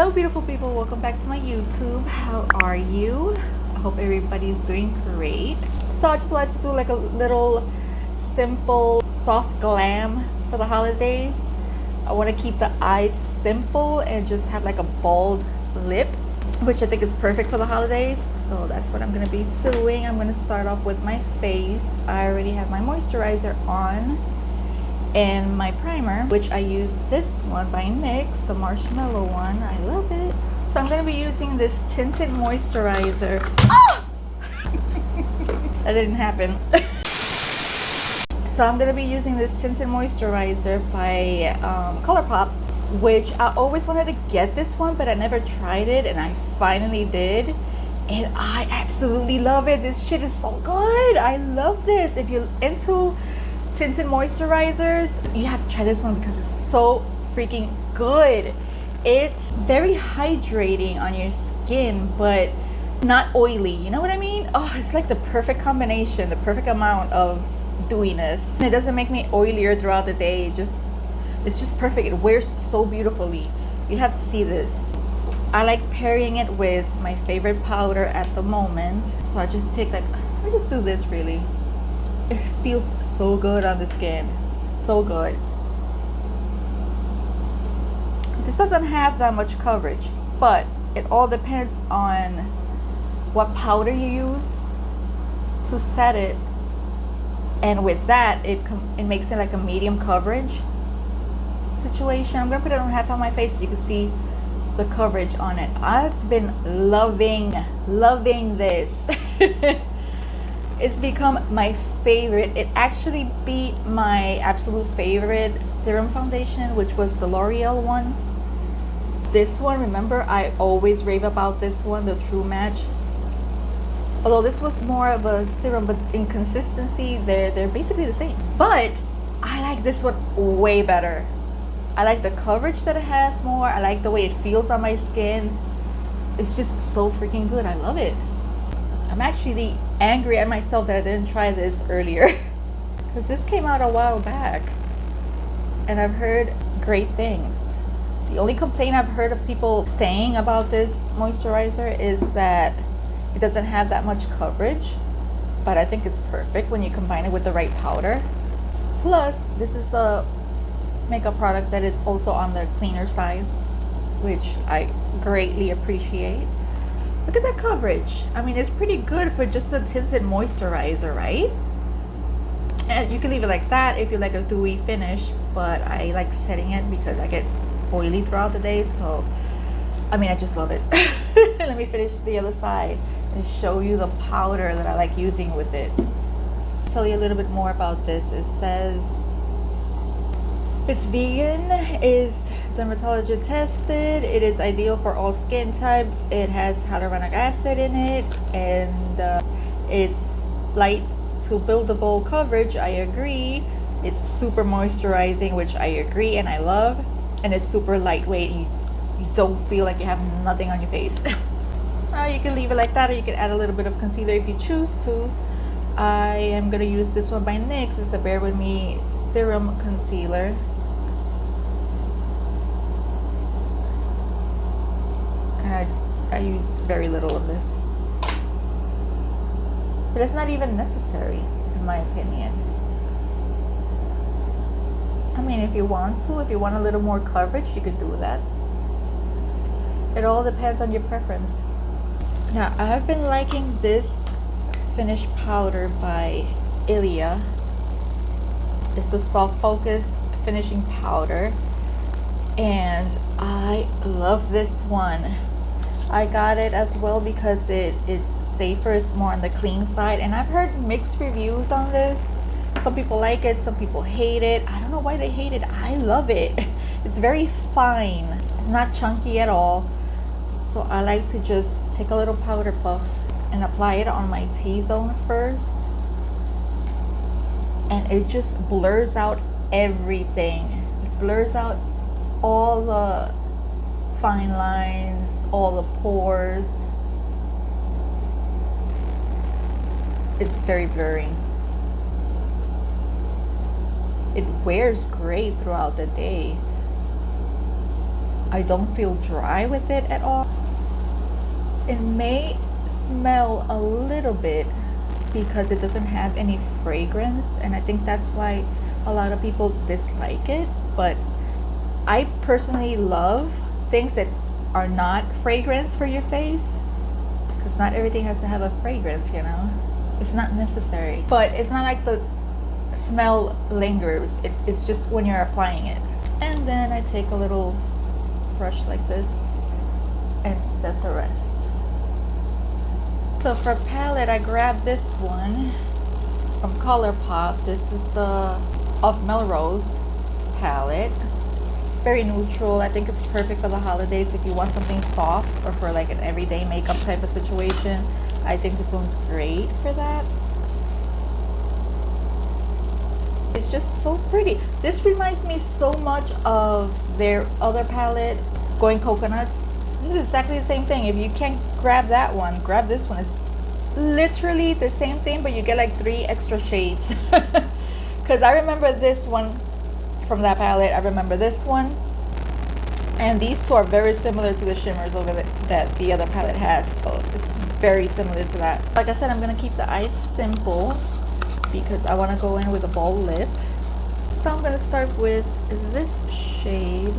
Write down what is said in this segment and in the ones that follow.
Hello beautiful people, welcome back to my YouTube. How are you? I hope everybody's doing great. So I just wanted to do like a little simple soft glam for the holidays. I want to keep the eyes simple and just have like a bold lip, which I think is perfect for the holidays. So that's what I'm going to be doing. I'm going to start off with my face. I already have my moisturizer on and my primer, which I use this one by NYX, the marshmallow one. I love it. So I'm going to be using this tinted moisturizer. Oh! That didn't happen. So I'm going to be using this tinted moisturizer by ColourPop, which I always wanted to get this one, but I never tried it, and I finally did. And I absolutely love it. This shit is so good. I love this. If you're into tinted moisturizers, you have to try this one because it's so freaking good. It's very hydrating on your skin, but not oily. You know what I mean? Oh, it's like the perfect combination, the perfect amount of dewiness. It doesn't make me oilier throughout the day. It's just perfect. It wears so beautifully. You have to see this. I like pairing it with my favorite powder at the moment. So I just take like, I just do this really. It feels so good on the skin, so good. This doesn't have that much coverage, but it all depends on what powder you use to set it, and with that it makes it like a medium coverage situation. I'm gonna put it on half on my face so you can see the coverage on it. I've been loving this. It's become my favorite. It actually beat my absolute favorite serum foundation, which was the L'Oreal one. This one, remember, I always rave about this one, the True Match. Although this was more of a serum, but in consistency, they're basically the same. But I like this one way better. I like the coverage that it has more. I like the way it feels on my skin. It's just so freaking good. I love it. I'm actually angry at myself that I didn't try this earlier because this came out a while back and I've heard great things. The only complaint I've heard of people saying about this moisturizer is that it doesn't have that much coverage, but I think it's perfect when you combine it with the right powder. Plus, this is a makeup product that is also on the cleaner side, which I greatly appreciate. Look at that coverage. I mean, it's pretty good for just a tinted moisturizer, right? And you can leave it like that if you like a dewy finish, but I like setting it because I get oily throughout the day. So, I mean, I just love it. Let me finish the other side and show you the powder that I like using with it. I'll tell you a little bit more about this. It says it's vegan, is dermatologist tested, it is ideal for all skin types, it has hyaluronic acid in it, and it's light to buildable coverage. I agree. It's super moisturizing, which I agree and I love, and it's super lightweight. You don't feel like you have nothing on your face. You can leave it like that, or you can add a little bit of concealer if you choose to. I am going to use this one by NYX. It's the Bare With Me Serum Concealer. And I use very little of this, but it's not even necessary in my opinion. I mean, if you want a little more coverage, you could do that. It all depends on your preference. Now, I've been liking this finish powder by Ilia. It's the Soft Focus finishing powder, and I love this one. I got it as well because it's safer, it's more on the clean side, and I've heard mixed reviews on this. Some people like it, some people hate it. I don't know why they hate it. I love it. It's very fine. It's not chunky at all. So I like to just take a little powder puff and apply it on my T-zone first. And it just blurs out everything. It blurs out all the fine lines, all the pores. It's very blurry. It wears great throughout the day. I don't feel dry with it at all. It may smell a little bit because it doesn't have any fragrance, and I think that's why a lot of people dislike it. But I personally love things that are not fragrance for your face, because not everything has to have a fragrance, you know. It's not necessary, but it's not like the smell lingers. It's just when you're applying it. And then I take a little brush like this and set the rest. So for palette, I grabbed this one from ColourPop. This is the of Melrose palette. It's very neutral. I think it's perfect for the holidays if you want something soft, or for like an everyday makeup type of situation. I think this one's great for that. It's just so pretty. This reminds me so much of their other palette, Going Coconuts. This is exactly the same thing. If you can't grab that one, grab this one. It's literally the same thing, but you get like 3 extra shades. Because I remember this one from that palette. I remember this one. And these two are very similar to the shimmers over that the other palette has. So this is very similar to that. Like I said, I'm going to keep the eyes simple because I want to go in with a bold lip. So I'm going to start with this shade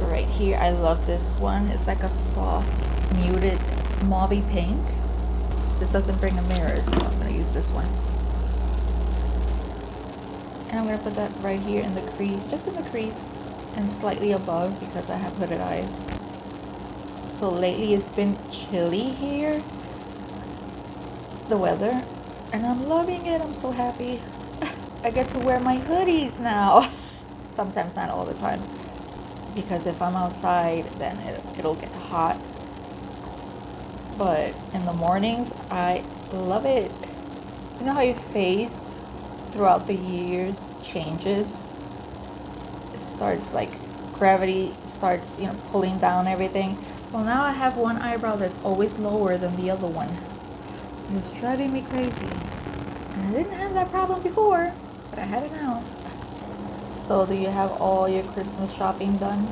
right here. I love this one. It's like a soft muted mauvey pink. This doesn't bring a mirror, so I'm going to use this one. And I'm going to put that right here in the crease, just in the crease, and slightly above because I have hooded eyes. So lately it's been chilly here, the weather, and I'm loving it. I'm so happy. I get to wear my hoodies now. Sometimes, not all the time, because if I'm outside then it'll get hot, but in the mornings I love it. You know how your face throughout the years changes? It starts like gravity starts, you know, pulling down everything. Well, now I have one eyebrow that's always lower than the other one. It's driving me crazy, and I didn't have that problem before, but I have it now. So do you have all your Christmas shopping done?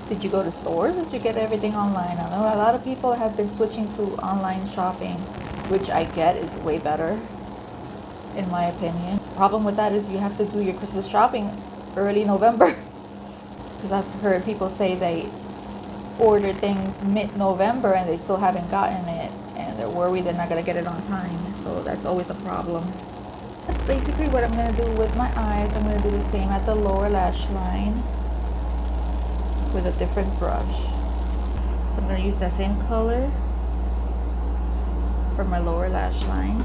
Did you go to stores? Did you get everything online? I know a lot of people have been switching to online shopping, which I get is way better, in my opinion. Problem with that is you have to do your Christmas shopping early November. Because I've heard people say they order things mid-November and they still haven't gotten it, and they're worried they're not going to get it on time. So that's always a problem. That's basically what I'm going to do with my eyes. I'm going to do the same at the lower lash line with a different brush. So I'm going to use that same color for my lower lash line.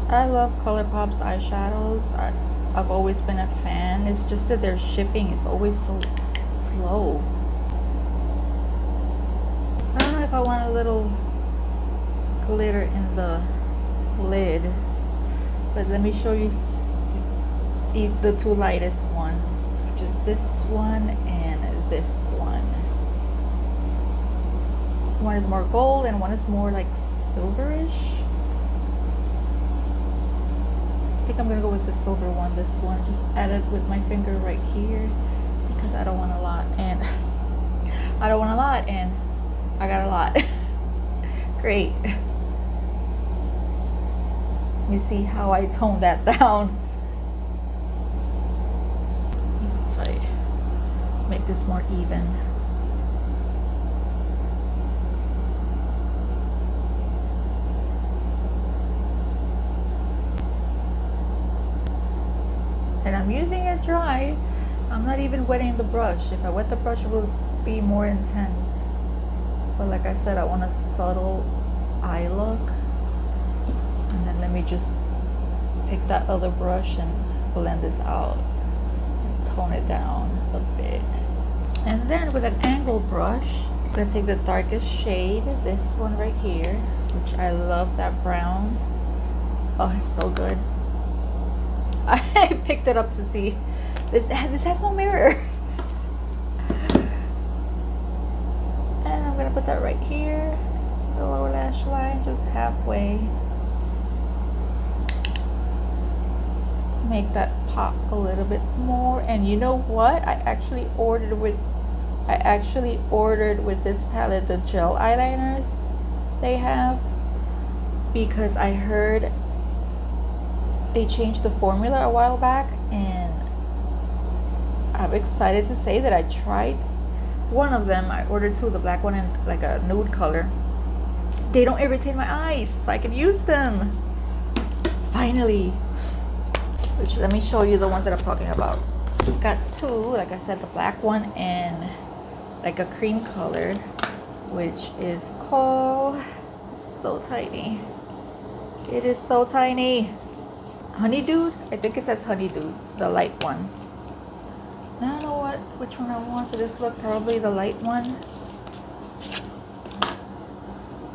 I love ColourPop's eyeshadows. I've always been a fan. It's just that their shipping is always so slow. I don't know if I want a little glitter in the lid, but let me show you the 2 lightest one, which is this one and this one. One is more gold and one is more like silverish. I think I'm gonna go with the silver one. This one, just add it with my finger right here because I don't want a lot, and I don't want a lot, and I got a lot. Great. You see how I toned that down. Let me see if I make this more even. And I'm using it dry. I'm not even wetting the brush. If I wet the brush, it will be more intense. But like I said, I want a subtle eye look. And then let me just take that other brush and blend this out and tone it down a bit. And then with an angled brush, I'm gonna take the darkest shade, this one right here, which I love, that brown. Oh, it's so good. I picked it up to see. This has no mirror. And I'm gonna put that right here, the lower lash line, just halfway. Make that pop a little bit more. And you know what? I actually ordered with this palette the gel eyeliners they have, because I heard they changed the formula a while back, and I'm excited to say that I tried one of them. I ordered two, the black one and like a nude color. They don't irritate my eyes, so I can use them finally. Which, let me show you the ones that I'm talking about. Got two, like I said, the black one and like a cream color, which is called, so tiny, it is so tiny, Honey Dude. I think it says Honey Dude, the light one. I don't know which one I want for this look. Probably the light one.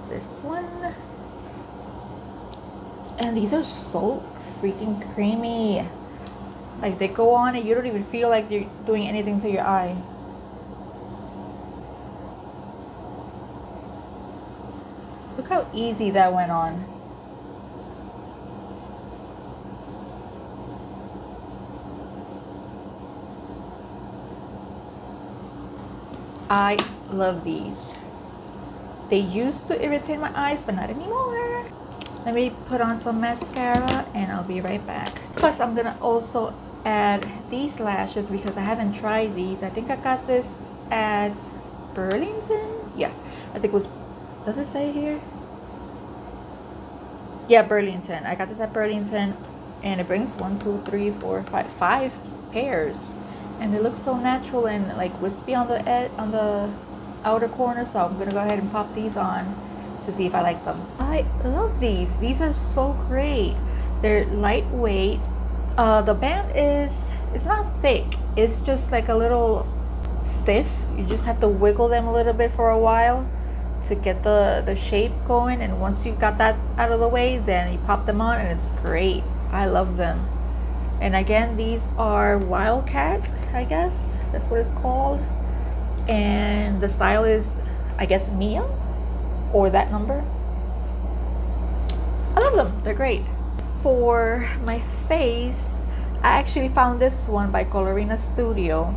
This one. And these are so freaking creamy. Like, they go on and you don't even feel like you're doing anything to your eye. Look how easy that went on. I love these. They used to irritate my eyes, but not anymore. Let me put on some mascara and I'll be right back. Plus, I'm gonna also add these lashes because I haven't tried these. I think I got this at Burlington. Yeah, I think it was, does it say here? Yeah, Burlington. I got this at Burlington, and it brings 5 pairs. And it looks so natural and like wispy on the on the outer corner, so I'm gonna go ahead and pop these on to see if I like them. I love these. These are so great. They're lightweight. The band it's not thick. It's just like a little stiff. You just have to wiggle them a little bit for a while to get the shape going. And once you got that out of the way, then you pop them on and it's great. I love them. And again, these are Wildcat, I guess that's what it's called. And the style is, I guess, Mia or that number. I love them. They're great. For my face, I actually found this one by Colorina Studio.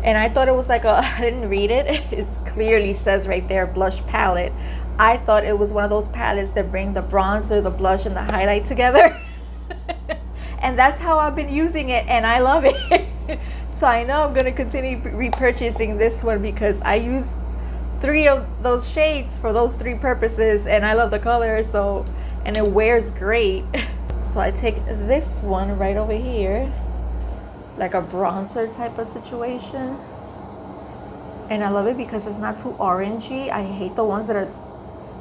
And I thought it was like I didn't read it. It clearly says right there, blush palette. I thought it was one of those palettes that bring the bronzer, the blush, and the highlight together. And that's how I've been using it, and I love it. So I know I'm gonna continue repurchasing this one because I use 3 of those shades for those 3 purposes, and I love the color, so, and it wears great. So I take this one right over here, like a bronzer type of situation, and I love it because it's not too orangey. I hate the ones that are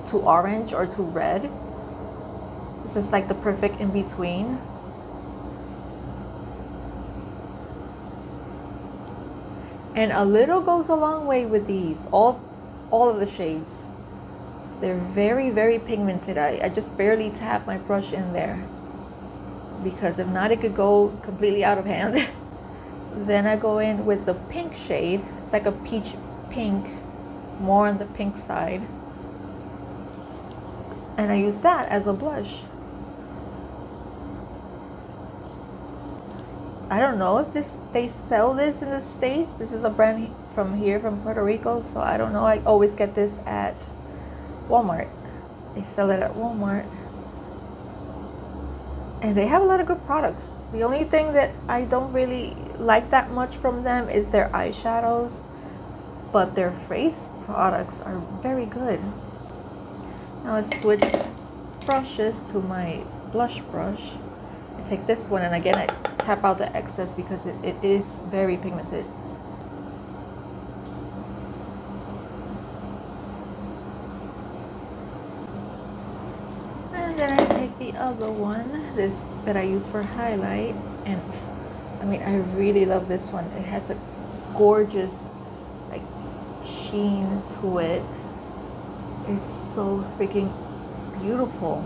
too orange or too red. This is like the perfect in between. And a little goes a long way with these. All of the shades. They're very, very pigmented. I just barely tap my brush in there, because if not, it could go completely out of hand. Then I go in with the pink shade. It's like a peach pink, more on the pink side. And I use that as a blush. I don't know if they sell this in the States. This is a brand from here, from Puerto Rico, so I don't know. I always get this at Walmart. They sell it at Walmart. And they have a lot of good products. The only thing that I don't really like that much from them is their eyeshadows, but their face products are very good. Now I switch brushes to my blush brush. I take this one, and again I tap out the excess because it is very pigmented. And then I take the other one, this that I use for highlight, and I mean, I really love this one. It has a gorgeous like sheen to it. It's so freaking beautiful.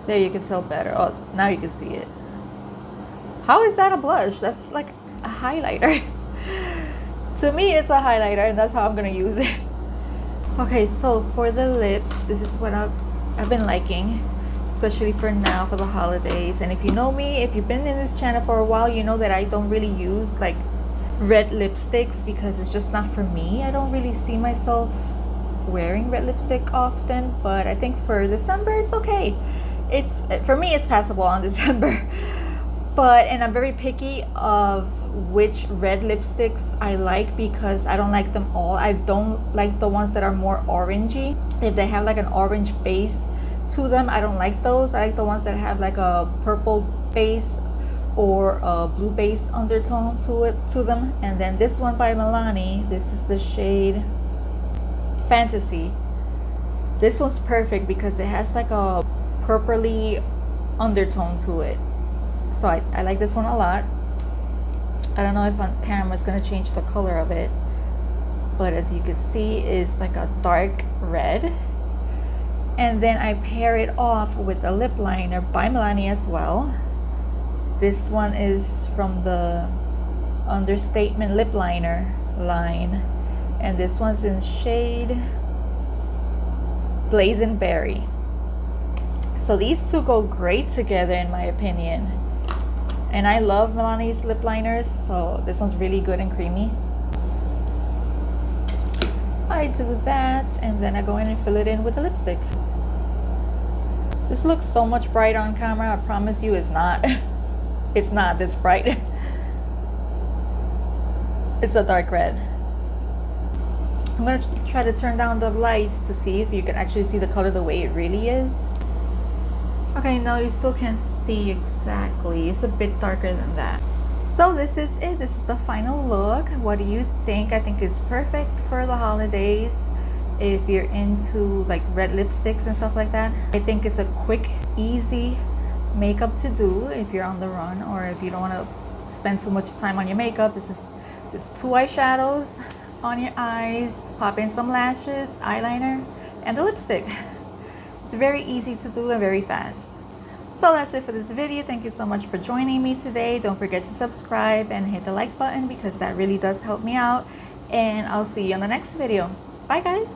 There, you can tell better. Oh, now you can see it. How is that a blush? That's like a highlighter. To me, it's a highlighter, and that's how I'm gonna use it. Okay, so for the lips, this is what I've been liking, especially for now, for the holidays. And if you know me, if you've been in this channel for a while, you know that I don't really use like red lipsticks because it's just not for me. I don't really see myself wearing red lipstick often, but I think for December it's okay. It's, for me, it's passable on December. And I'm very picky of which red lipsticks I like because I don't like them all. I don't like the ones that are more orangey. If they have like an orange base to them, I don't like those. I like the ones that have like a purple base or a blue base undertone to them. And then this one by Milani, this is the shade Fantasy. This one's perfect because it has like a purpley undertone to it. So I like this one a lot. I don't know if on camera it's gonna change the color of it, but as you can see, it's like a dark red. And then I pair it off with a lip liner by Milani as well. This one is from the Understatement lip liner line, and this one's in shade Blazing Berry. So these two go great together in my opinion. And I love Milani's lip liners, so this one's really good and creamy. I do that, and then I go in and fill it in with a lipstick. This looks so much brighter on camera. I promise you it's not. It's not this bright. It's a dark red. I'm gonna try to turn down the lights to see if you can actually see the color the way it really is. Okay, no, you still can't see exactly. It's a bit darker than that. So this is it. This is the final look. What do you think? I think it's perfect for the holidays. If you're into like red lipsticks and stuff like that, I think it's a quick, easy makeup to do if you're on the run or if you don't want to spend too much time on your makeup. This is just 2 eyeshadows on your eyes, pop in some lashes, eyeliner, and the lipstick. It's very easy to do and very fast. So that's it for this video. Thank you so much for joining me today. Don't forget to subscribe and hit the like button because that really does help me out. And I'll see you on the next video. Bye guys.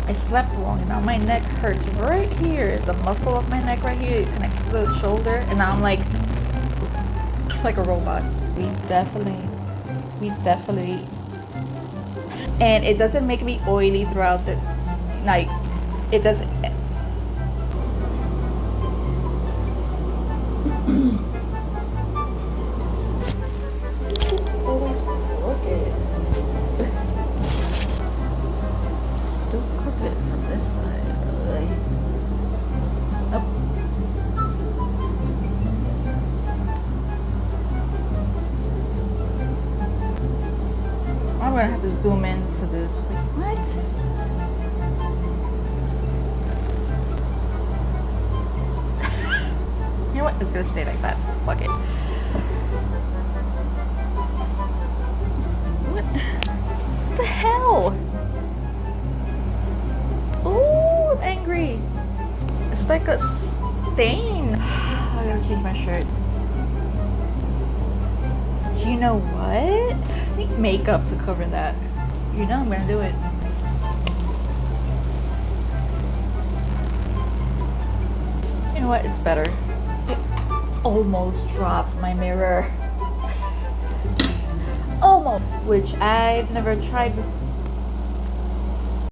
I slept wrong and now my neck hurts right here. The muscle of my neck right here, it connects to the shoulder, and now I'm like a robot. We definitely, and it doesn't make me oily throughout the night. It doesn't. This is always crooked. Still crooked from this side. Oh. I'm gonna have to zoom into this. Wait, what? You know what? It's gonna stay like that. Fuck it. What the hell? Ooh, I'm angry. It's like a stain. I gotta change my shirt. You know what? I need makeup to cover that. You know I'm gonna do it. You know what? It's better. It almost dropped my mirror. Almost. Which I've never tried before.